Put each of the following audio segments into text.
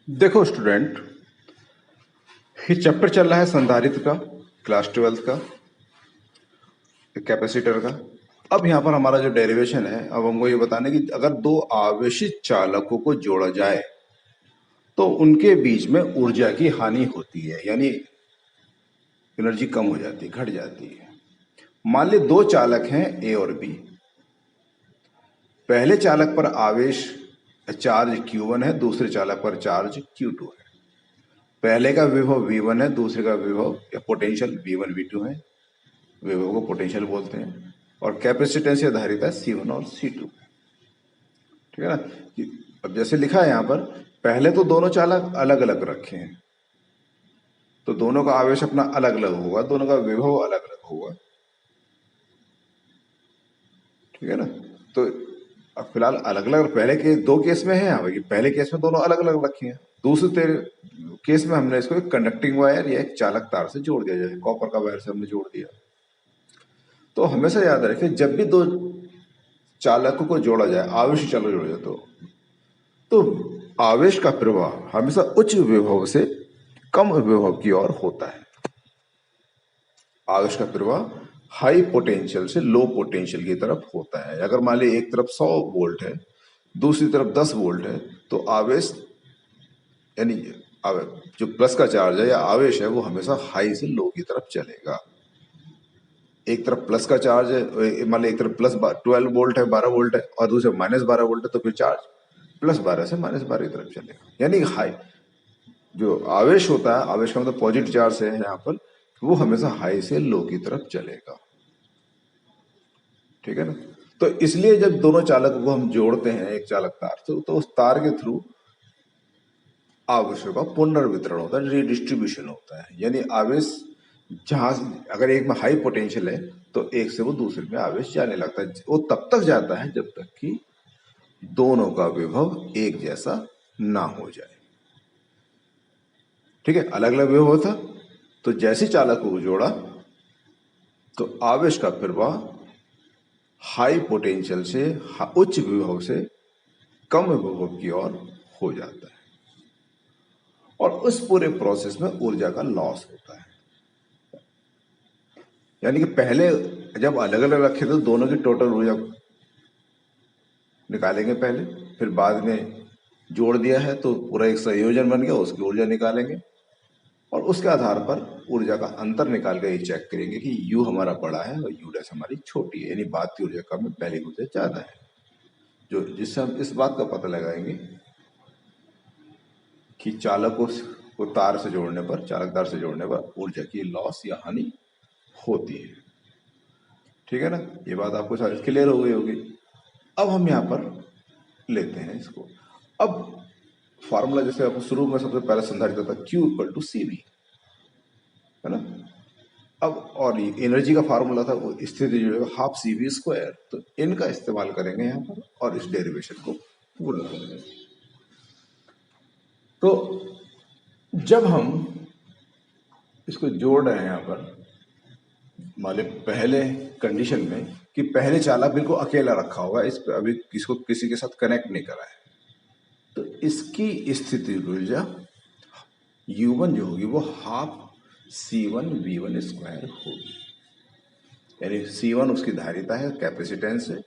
देखो स्टूडेंट, ये चैप्टर चल रहा है संधारित्र का, क्लास 12th का, कैपेसिटर का। अब यहाँ पर हमारा जो डेरिवेशन है, अब हमको ये बताना है कि अगर दो आवेशित चालकों को जोड़ा जाए तो उनके बीच में ऊर्जा की हानि होती है, यानी एनर्जी कम हो जाती है, घट जाती है। मान ली दो चालक हैं ए और बी। पहले चालक पर आवेश चार्ज Q1 है, दूसरे चालक पर चार्ज Q2 है। पहले का विभव V1 है, दूसरे का विभव या पोटेंशियल V1 V2 है। विभव को पोटेंशियल बोलते हैं। और कैपेसिटेंस या धारिता C1 और C2। ठीक है ना। अब जैसे लिखा है यहाँ पर, पहले तो दोनों चालक अलग अलग रखे हैं, तो दोनों का आवेश अपना अलग अलग होगा, दोनों का विभव अलग अलग होगा। ठीक है ना। तो अब फिलहाल अलग अलग पहले के दो केस में है यहाँ पर, पहले केस में दोनों अलग अलग रखे हैं। दूसरे केस में हमने इसको एक कंडक्टिंग वायर या एक चालक तार से जोड़ दिया, जैसे कॉपर का वायर से हमने जोड़ दिया। तो हमेशा याद रखें, जब भी दो चालकों को जोड़ा जाए, आवेश चालक जोड़ा जाए, तो आवेश का प्रवाह हमेशा उच्च विभव से कम विभव की ओर होता है। आवेश का प्रवाह हाई पोटेंशियल से लो पोटेंशियल की तरफ होता है। अगर मान ली एक तरफ 100 वोल्ट है, दूसरी तरफ 10 वोल्ट है, तो आवेश यानी जो प्लस का चार्ज है या आवेश है, वो हमेशा हाई से लो की तरफ चलेगा। एक तरफ प्लस का चार्ज है, मान ली एक तरफ प्लस 12 वोल्ट है, 12 वोल्ट है, और दूसरे माइनस 12 वोल्ट है, तो फिर चार्ज प्लस 12 से माइनस 12 की तरफ चलेगा। यानी हाई जो आवेश होता है, आवेश का मतलब पॉजिटिव चार्ज है यहाँ पर, वो हमेशा हाई से लो की तरफ चलेगा। ठीक है ना। तो इसलिए जब दोनों चालकों को हम जोड़ते हैं एक चालक तार से, तो उस तार के थ्रू आवेशों का पुनर्वितरण होता है, रीडिस्ट्रीब्यूशन होता है। यानी आवेश जहां अगर एक में हाई पोटेंशियल है, तो एक से वो दूसरे में आवेश जाने लगता है। वो तब तक जाता है जब तक कि दोनों का विभव एक जैसा ना हो जाए। ठीक है, अलग अलग विभव था, तो जैसे चालकों को जोड़ा, तो आवेश का प्रवाह हाई पोटेंशियल से उच्च विभव से कम विभव की ओर हो जाता है, और उस पूरे प्रोसेस में ऊर्जा का लॉस होता है। यानी कि पहले जब अलग अलग रखे थे, दोनों की टोटल ऊर्जा निकालेंगे पहले, फिर बाद में जोड़ दिया है तो पूरा एक संयोजन बन गया, उसकी ऊर्जा निकालेंगे, और उसके आधार पर ऊर्जा का अंतर निकाल कर ये चेक करेंगे कि U हमारा बड़ा है और U डैश हमारी छोटी है, यानी बात की ऊर्जा कम है, पहले की ऊर्जा ज्यादा है। जिससे हम इस बात का पता लगाएंगे कि चालकों को तार से जोड़ने पर, चालक तार से जोड़ने पर ऊर्जा की लॉस या हानि होती है। ठीक है ना, ये बात आपको शायद क्लियर हो गई होगी। अब हम यहाँ पर लेते हैं इसको। अब फॉर्मूला जैसे आपको शुरू में सबसे पहले संधारित था, Q इक्वल टू CV, है ना। अब और एनर्जी का फार्मूला था, वो स्थिति जो है हाफ CV²। तो इनका इस्तेमाल करेंगे यहाँ पर और इस डेरिवेशन को पूरा करेंगे। तो जब हम इसको जोड़ रहे हैं यहाँ पर, मान ली पहले कंडीशन में कि पहले चालक बिल्कुल अकेला रखा हुआ है, इस पे अभी किसको किसी के साथ कनेक्ट नहीं करा है, तो इसकी स्थिति ऊर्जा U1 जो होगी वो हाफ C1V1² होगी। यानी C1 उसकी धारिता है, कैपेसिटेंस है,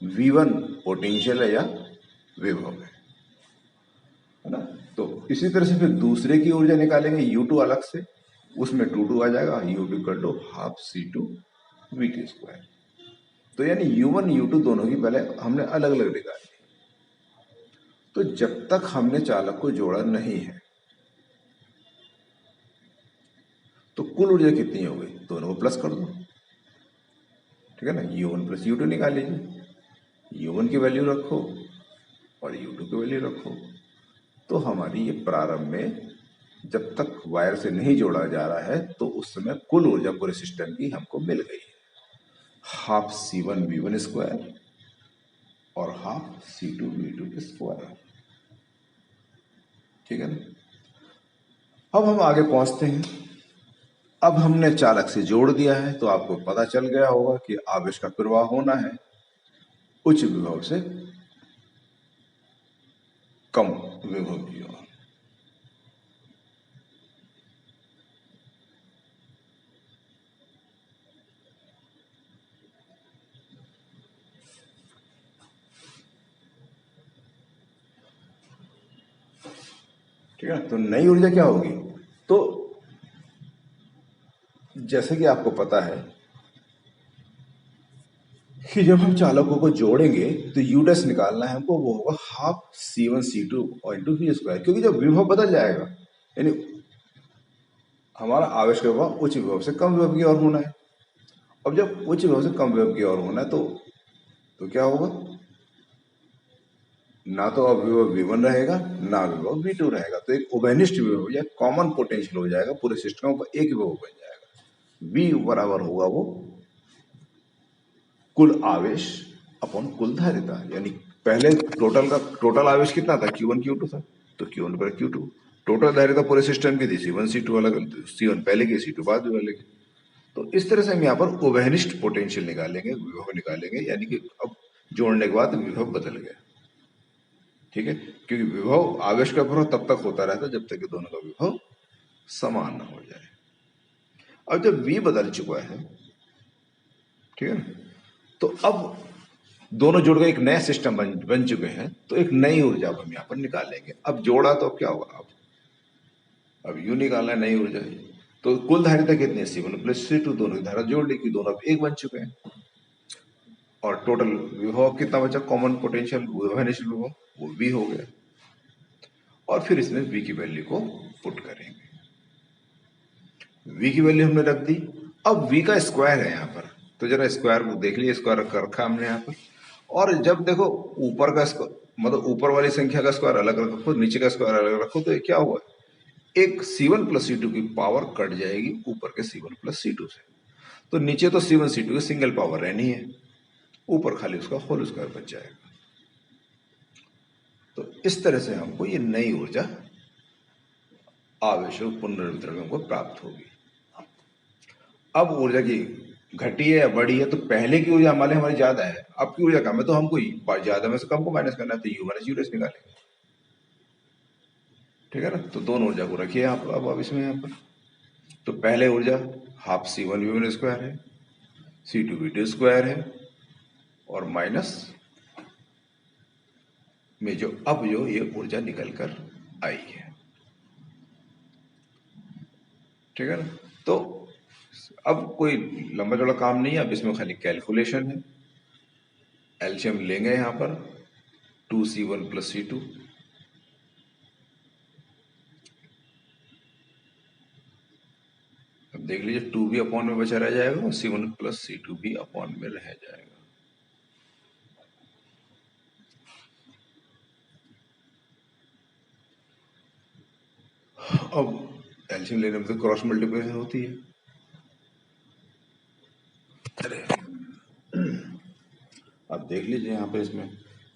V1 पोटेंशियल है या विभव है ना। तो इसी तरह से फिर दूसरे की ऊर्जा निकालेंगे U2 अलग से, उसमें 2 आ जाएगा, U2 equal to half C2V2²। तो यानी U1 U2 दोनों की पहले हमने अलग अलग निकाली। तो जब तक हमने चालक को जोड़ा नहीं है, तो कुल ऊर्जा कितनी हो गई, दोनों को प्लस कर दो। ठीक है ना, U1 प्लस U2 निकाल लीजिए। U1 की वैल्यू रखो और U2 की वैल्यू रखो, तो हमारी ये प्रारंभ में जब तक वायर से नहीं जोड़ा जा रहा है, तो उस समय कुल ऊर्जा पूरे सिस्टम की हमको मिल गई है, हाफ C1V1² और हाफ C2V2²। ठीक है ना। अब हम आगे पहुंचते हैं। अब हमने चालक से जोड़ दिया है, तो आपको पता चल गया होगा कि आवेश का प्रवाह होना है उच्च विभव से कम विभव की ओर। ठीक है। तो नई ऊर्जा क्या होगी? तो जैसे कि आपको पता है कि जब हम चालकों को जोड़ेंगे तो यू डैश निकालना है हमको, वो होगा half C1 C2 into we square, क्योंकि जब विभव बदल जाएगा, यानी हमारा आवेश का विभव उच्च विभव से कम विभव की ओर होना है। अब जब उच्च विभव से कम विभव की ओर होना है तो क्या होगा? ना तो अब विभव V1 रहेगा, ना विभव V2 रहेगा, तो एक उभयनिष्ठ विभव या कॉमन पोटेंशियल हो जाएगा, पूरे सिस्टम का एक विभव बन जाएगा। V बराबर होगा वो कुल आवेश अपॉन कुल धारिता, यानी पहले टोटल आवेश कितना था? Q1 Q2 था, तो Q1 पर Q2। टोटल धारिता पूरे सिस्टम की थी C1 C2 अलग, C1 पहले की C2 बाद में वाले की। तो इस तरह से हम यहाँ पर उभयनिष्ठ पोटेंशियल निकालेंगे, विभव निकालेंगे, यानी कि अब जोड़ने के बाद विभव बदल गया। ठीक है, क्योंकि विभव आवेश का प्रभाव तब तक होता रहता है जब तक कि दोनों का विभव समान न हो जाए। अब जब V बदल चुका है, ठीक है ना, तो अब दोनों जुड़ गए, एक नया सिस्टम बन चुके हैं, तो एक नई ऊर्जा हम यहाँ पर निकालेंगे। अब जोड़ा तो अब क्या होगा? अब यू निकालना है नई ऊर्जा। तो कुल धारिता कितनी है? C1 प्लस C2, दोनों की धारा जोड़ ली कि दोनों अब एक बन चुके हैं। और टोटल विभव कितना बचा? कॉमन पोटेंशियल विभव, वो V हो गया। और फिर इसमें V की वैल्यू को पुट करेंगे। V की वैल्यू हमने रख दी। अब V का स्क्वायर है यहाँ पर, तो जरा स्क्वायर को देख लीजिए, स्क्वायर कर रखा हमने यहाँ पर। और जब देखो ऊपर का मतलब ऊपर वाली संख्या का स्क्वायर अलग रखो, नीचे का स्क्वायर अलग रखो, तो ये क्या हुआ? एक C1 प्लस C2 की पावर कट जाएगी ऊपर के C1 प्लस C2 से। तो नीचे तो C1 C2 की सिंगल पावर रहनी है, ऊपर खाली उसका होल स्क्वायर बच जाएगा। तो इस तरह से हमको ये नई ऊर्जा आवेश पुनर्वितरण को प्राप्त होगी। अब ऊर्जा की घटी है या बढ़ी है, तो पहले की ऊर्जा हमारी ज्यादा है, अब की ऊर्जा कम है, तो हमको ज्यादा में से कम को माइनस करना है, तो यू माइनस यू डैश निकालेंगे। ठीक है ना, तो दोनों ऊर्जा को रखिए आप अब इसमें यहाँ पर। तो पहले ऊर्जा हाफ C1 V1 स्क्वायर है, C2 V2 स्क्वायर है, और माइनस में जो ये ऊर्जा निकल कर आई है। ठीक है ना, तो अब कोई लंबा चौड़ा काम नहीं है, अब इसमें खाली कैलकुलेशन है। एलसीएम लेंगे यहाँ पर 2C1 प्लस C2, अब देख लीजिए 2 भी अपॉन में बचा रह जाएगा और C1 प्लस C2 भी अपॉन में रह जाएगा। अब एलसीएम लेने में तो क्रॉस मल्टीप्लिकेशन होती है। अरे अब देख लीजिए यहाँ पे इसमें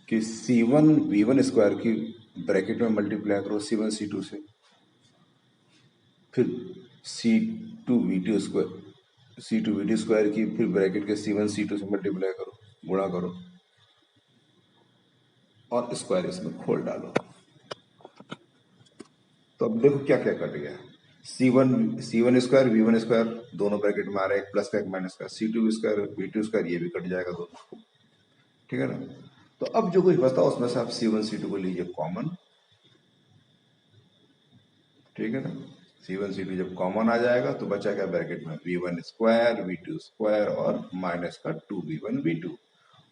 कि C1 V1 स्क्वायर की ब्रैकेट में मल्टीप्लाई करो C1 C2 से, फिर C2 V2 स्क्वायर की फिर ब्रैकेट के C1 C2 से मल्टीप्लाई करो, गुणा करो, और स्क्वायर इसमें खोल डालो। तो अब देखो क्या क्या कट गया। C1 स्क्वायर V1 स्क्वायर दोनों ब्रैकेट में आ रहा है, एक प्लस का एक माइनस का, C2 स्क्वायर V2 स्क्वायर ये भी कट जाएगा दोनों। ठीक है ना, तो अब जो कुछ बचता है उसमें से आप C1 C2 को लीजिए कॉमन। ठीक है ना, C1 C2 जब कॉमन आ जाएगा तो बचा क्या ब्रैकेट में? V1 स्क्वायर V2 स्क्वायर और माइनस का 2V1 V2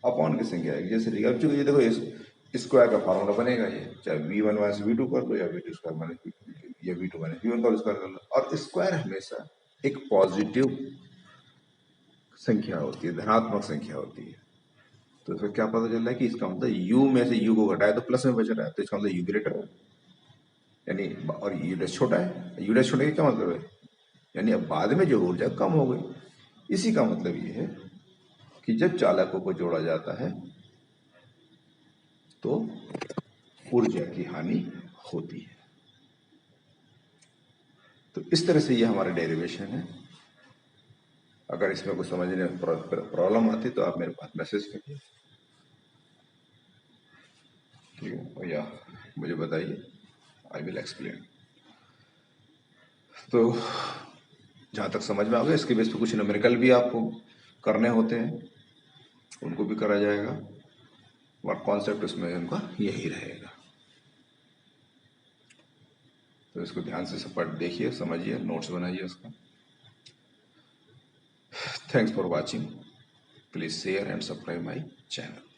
अपॉन की संख्या आएगी जैसे लिखा। अब चूंकि ये देखो इस स्क्वायर का फॉर्मूला बनेगा, ये चाहे V1 माइनस V2 कर लो या V2 स्क्वायर माइनस या V2 माइनस V1 का स्क्वायर कर लो। और स्क्वायर हमेशा एक पॉजिटिव संख्या होती है, धनात्मक संख्या होती है। तो इसमें क्या पता चल रहा है कि इसका मतलब u में से u को घटाए तो प्लस में बच रहा है, तो इसका मतलब u ग्रेटर है, यानी और u डैश छोटा है। u डैश छोटे का क्या मतलब है? यानी अब बाद में जो ऊर्जा कम हो गई। इसी का मतलब ये है कि जब चालकों को जोड़ा जाता है तो ऊर्जा की हानि होती है। तो इस तरह से ये हमारा डेरिवेशन है। अगर इसमें कुछ समझने में प्रॉब्लम आती तो आप मेरे पास मैसेज करिए, ठीक है, और या मुझे बताइए, आई विल एक्सप्लेन। तो जहाँ तक समझ में आ गया, इसके बेस पे कुछ न्यूमेरिकल भी आपको करने होते हैं, उनको भी करा जाएगा, और कॉन्सेप्ट उसमें उनका यही रहेगा। तो इसको ध्यान से सब पढ़ देखिए, समझिए, नोट्स बनाइए उसका। Thanks for watching. Please share and subscribe my channel.